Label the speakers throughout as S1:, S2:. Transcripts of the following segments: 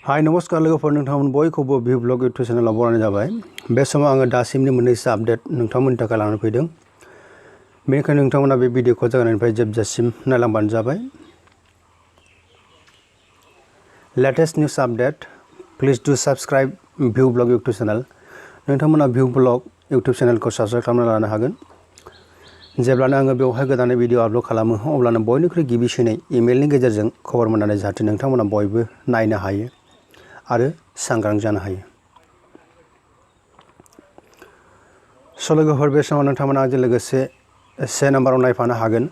S1: हाय नमस्कार लोगोफोर नोंथांमोन बयखौबो भिउ ब्लग इउटुब चेनेलाव बरायनाय जाबाय। बे समाव आङो दासिमनि मोननैसो आपडेट नोंथांमोननि थाखाय लानानै फैदों। बेनिखायनो नोंथांमोना बे भिडिअखौ जागायनायनिफ्राय जोबजासिम नायलांबानो जाबाय। Latest news update please do subscribe view blog YouTube channel. नोंथांमोना भिउ ब्लग इउटुब चेनेलखौ साबस्क्राइब खालामना लानो हागोन। जेब्लानो आङो बेवहाय गोदानै भिडिअ आपल'ड खालामो अब्लानो बयनिख्रुइ गिबिसिनै इमेलनि गेजेरजों खबर मोननानै जाहाथे नोंथांमोना बयबो नायनो हायो आरो सांग्रां जानो हायो। लोगोफोर बे समाव नोंथांमोना आंजों लोगोसे से नाम्बाराव नायफानो हागोन।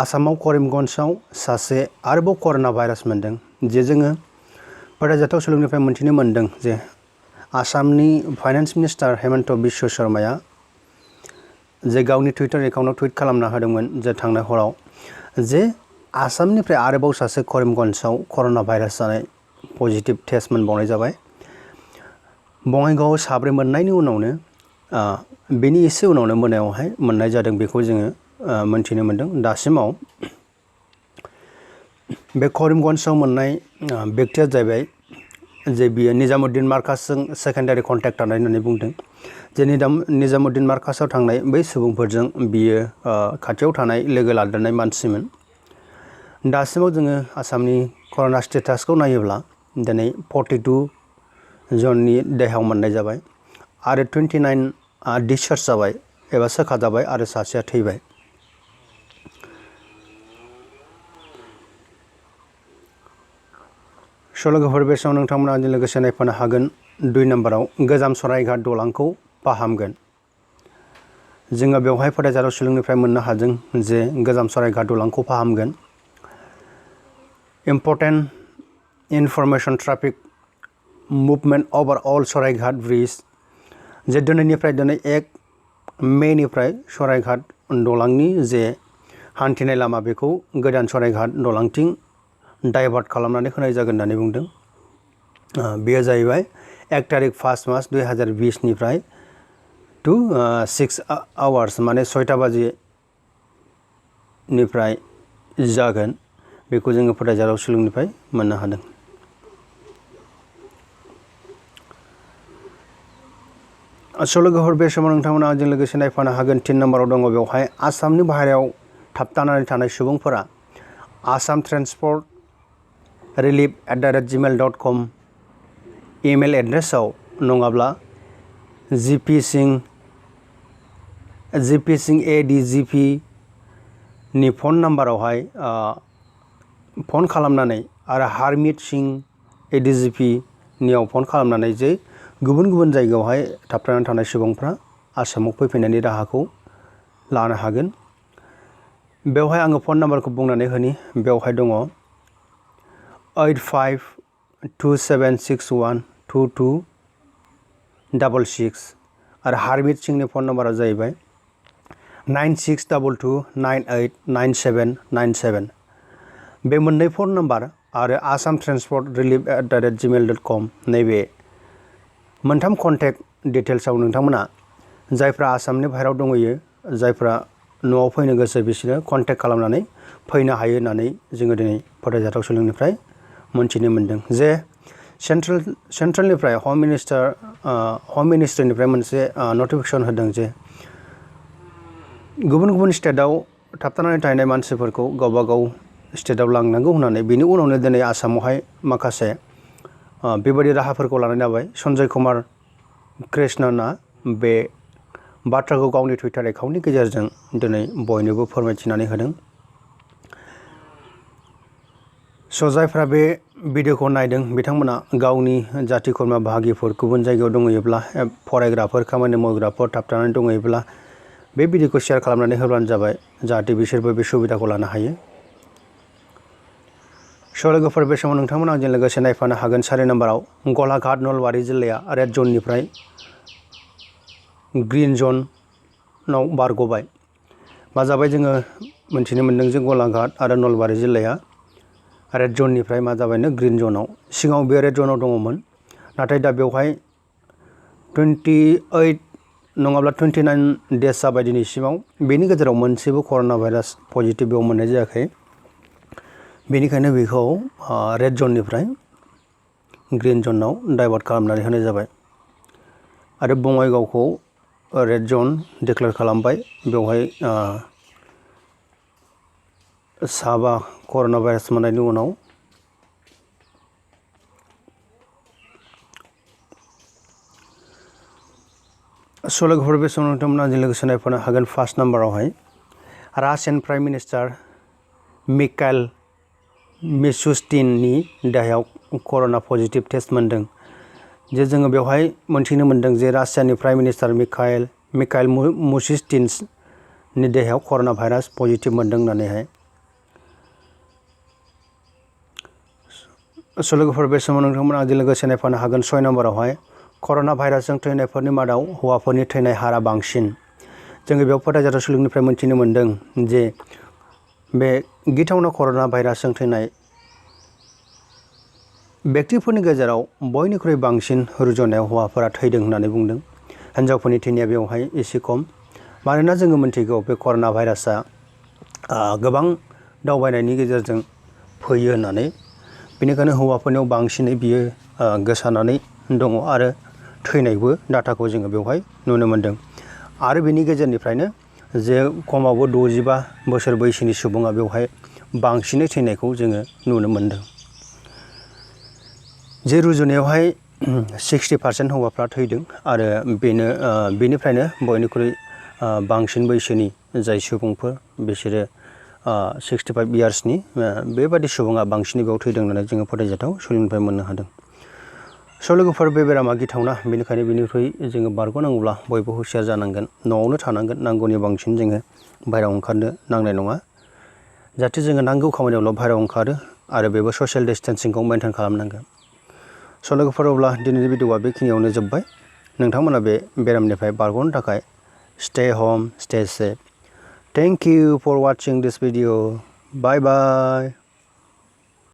S1: आसामाव करिमगन्जआव सासे आरोबाव कर'ना भाइरास मोनदों, जे जोङो फोथायजाथाव सुलुंनिफ्राय मोनथिनो मोनदों जे आसामनि फाइनान्स मिनिस्टार हेमन्त बिश्व शर्माया जे गावनि टुइटार एकाउन्टआव टुइट खालामना होदोंमोन जे थांनाय हराव जे आसामनिफ्राय आरोबाव सासे करिमगन्जआव कर'ना भाइरास जानाय पजिटिभ टेस्ट मोनबावनाय जाबाय। बङाइगावआव साब्रै मोननायनि उनावनो बेनि एसे उनावनो मोनायावहाय मोननाय जादों, बेखौ जोङो मोनथिनो मोनदों। दासिमाव बे करिमगन्जआव मोननाय व्यक्तिया जाहैबाय जे बियो निजामुद्दिन मार्कासजों सेकेन्डारि कन्टेक्ट थानाय होननानै बुंदों। जे निजामुद्दिन मार्कासाव थांनाय बै सुबुंफोरजों बियो खाथियाव थानाय लोगो लादेरनाय मानसिमोन। दासिमाव जोङो आसामनि कर'ना स्टेटासखौ नायोब्ला दिनै 42 जननि देहायाव मोननाय जाबाय आरो 29 डिसचार्ज जाबाय एबा सोखाजाबाय आरो सासेया थैबाय। लोगोफोर बे समाव नोंथांमोना आंजों लोगोसे नायफानो हागोन 2 नाम्बाराव गोजाम सराइघाट दलांखौ फाहामगोन। जोङो बेवहाय फोथायजाथाव सुलुंनिफ्राय मोननो हादों जे गोजाम सराइघाट दलांखौ फाहामगोन। Important information traffic movement overall Saraighat bridge, जे दिनै 1 मेनिफ्राय सराइघाट दलांनि जे हान्थिनाय लामा बेखौ गोदान सराइघाट दलांथिं डाइभार्ट खालामनानै होनाय जागोन होननानै बुंदों। बेयो जाहैबाय 1 तारिख 1 मार्च 2020 निफ्राय टु 6 आवार्स माने 6टा बाजिनिफ्राय जागोन, बेखौ जोङो फोथायजाथाव सुलुंनिफ्राय मोननो हादों। लोगोफोर बे समाव नोंथांमोना आंजों लोगोसे नायफानो हागोन 3 नाम्बाराव दङ। बेवहाय आसामनि बाहेरायाव थाबथानानै थानाय सुबुंफोरा आसाम ट्रेन्सपर्ट relief@gmail.com इमेल एड्रेसाव नङाब्ला जिपि सिं ADGP नि फन नाम्बारावहाय फन खालामनानै आरो हारमित सिं ADGP नियाव फन खालामनानै जे गुबुन गुबुन जायगायावहाय थाबथानानै थानाय सुबुंफ्रा आसामाव फैफिननायनि राहाखौ लानो हागोन। बेवहाय आङो फन नाम्बारखौ बुंनानै होनि, बेवहाय दङ 8527612266 आरो हारमित सिंनि फन नाम्बारा जाहैबाय 9622989797। बे मोननै फन नाम्बार आरो आसाम ट्रेन्सपर्ट relief@gmail.com नैबे मोनथाम कन्टेक्ट डिटेल्सआव नोंथांमोना जायफ्रा आसामनि बाहेरायाव दंहैयो, जायफ्रा न'आव फैनो गोसो, बिसोरो कन्टेक्ट खालामनानै फैनो हायो होननानै जोङो दिनै फोथायजाथाव सुलुंनिफ्राय मोनथिनो मोनदों। जे सेन्ट्रेलनिफ्राय हम मिनिस्ट्रिनिफ्राय मोनसे नटिफिकेसन होदों जे गुबुन गुबुन स्टेटआव थाबथानानै थानाय मानसिफोरखौ गावबा गाव स्टेटआव लांनांगौ होननानै। बेनि उनावनो दिनै आसामावहाय माखासे बेबायदि राहाफोरखौ लानाय जाबाय। सन्जय कुमार कृष्णनआ बे बाथ्राखौ गावनि टुइटार एकाउन्टनि गेजेरजों दिनै बयनोबो फोरमायथिनानै होदों। जायफ्रा बे भिडिअखौ नायदों बिथांमोना गावनि जाथि खुरमा बाहागिफोर गुबुन जायगायाव दंहैयोब्ला, फरायग्राफोर, खामानि मावग्राफोर थाबथानानै दंहैयोब्ला बे भिडिअखौ शेयार खालामनानै होब्लानो जाबाय, जाहाथे बिसोरबो बे सुबिदाखौ लानो हायो। लोगोफोर बे समाव नोंथांमोना आंजों लोगोसे नायफानो हागोन 4 नाम्बाराव गलाघाट नलबारि जिल्लाया रेड जननिफ्राय ग्रिन जनाव बारग'बाय। मा जाबाय, जोङो मोनथिनो मोनदों जे गलाघाट आरो नलबारि जिल्लाया रेड जननिफ्राय मा जाबायनो ग्रिन जनाव। सिगाङाव बे रेड जनाव दङमोन, नाथाय दा बेवहाय 28 नङाब्ला 29 डेज जाबाय दिनैसिमाव। बेनि गेजेराव मोनसेबो कर'ना भाइरास पजिटिभ बेयाव मोननाय जायाखै। बेनिखायनो बेखौ रेड जननिफ्राय ग्रीन जनाव डाइभार्ट खालामनानै होनाय जाबाय आरो बङाइगावखौ रेड जन डिक्लेयार खालामबाय। बेवहाय 7 कर'ना भाइरास मोननायनि उनाव लोगोफोर बे समाव नोंथांमोना आंजों लोगोसे नायफानो हागोन। फार्स्ट नाम्बारावहाय रासियान प्राइम मिनिस्टार मिखाइल मिशुस्टिननि देहायाव कर'ना पजिटिभ टेस्ट मोनदों। जे जोङो बेवहाय मोनथिनो मोनदों जे रासियानि प्राइम मिनिस्टार मिखाइल मिशुस्टिननि देहायाव कर'ना भाइरास पजिटिभ मोनदों होननानैहाय। लोगोफोर बे समाव नोंथांमोना आंजों लोगोसे नायफानो हागोन। 6 नाम्बारावहाय कर'ना भाइरासजों थैनायफोरनि मादाव हौवाफोरनि थैनाय हारा बांसिन। जोङो बेयाव फोथायजाथाव सुलुंनिफ्राय मोनथिनो मोनदों जे बे गिथावना कर'ना भाइरासजों थैनाय व्यक्तिफोरनि गेजेराव बयनिख्रुइ बांसिन रुजुनायाव हौवाफोरा थैदों होननानै बुंदों। हिन्जावफोरनि थैनाया बेवहाय एसे खम। मानोना जोङो मिन्थिगौ बे कर'ना भाइरासआ गोबां दावबायनायनि गेजेरजों फैयो होननानै। बेनिखायनो हौवाफोरनियाव बांसिनै बियो गोसारनानै दङ आरो थैनायबो डाटाखौ जोङो बेवहाय नुनो मोनदों। आरो बेनि गेजेरनिफ्रायनो जे खमावबो 65 बोसोर बैसोनि सुबुङा बेवहाय बांसिनै थैनायखौ जोङो नुनो मोनदों। जे रुजुनायावहाय 60% हौवाफ्रा थैदों आरो बेनिफ्रायनो बयनिख्रुइ बांसिन बैसोनि जाय सुबुंफोर बिसोरो 65 इयार्सनि बेबादि सुबुङा बांसिनै बेयाव थैदों होननानै जोङो फोथायजाथाव सुलुंनिफ्राय मोननो हादों। लोगोफोर बे बेरामा गिथावना। बेनिखायनो बेनिख्रुइ जोङो बारग'नांगौब्ला बयबो हुसियार जानांगोन, न'आवनो थानांगोन, नांगौनि बांसिन जोङो बाहेरायाव ओंखारनो नांनाय नङा। जाहाथे जोङो नांगौ खामानियावल' बाहेरायाव ओंखारो आरो बेबो ससियेल डिस्टेन्सिंखौ मेनटेन खालामनांगोन। लोगोफोर अब्ला दिनैनि भिडिअ'आ बेखिनियावनो जोब्बाय। नोंथांमोना बे बेरामनिफ्राय बारग'नो थाखाय stay home, stay safe. Thank you for watching this video. Bye bye.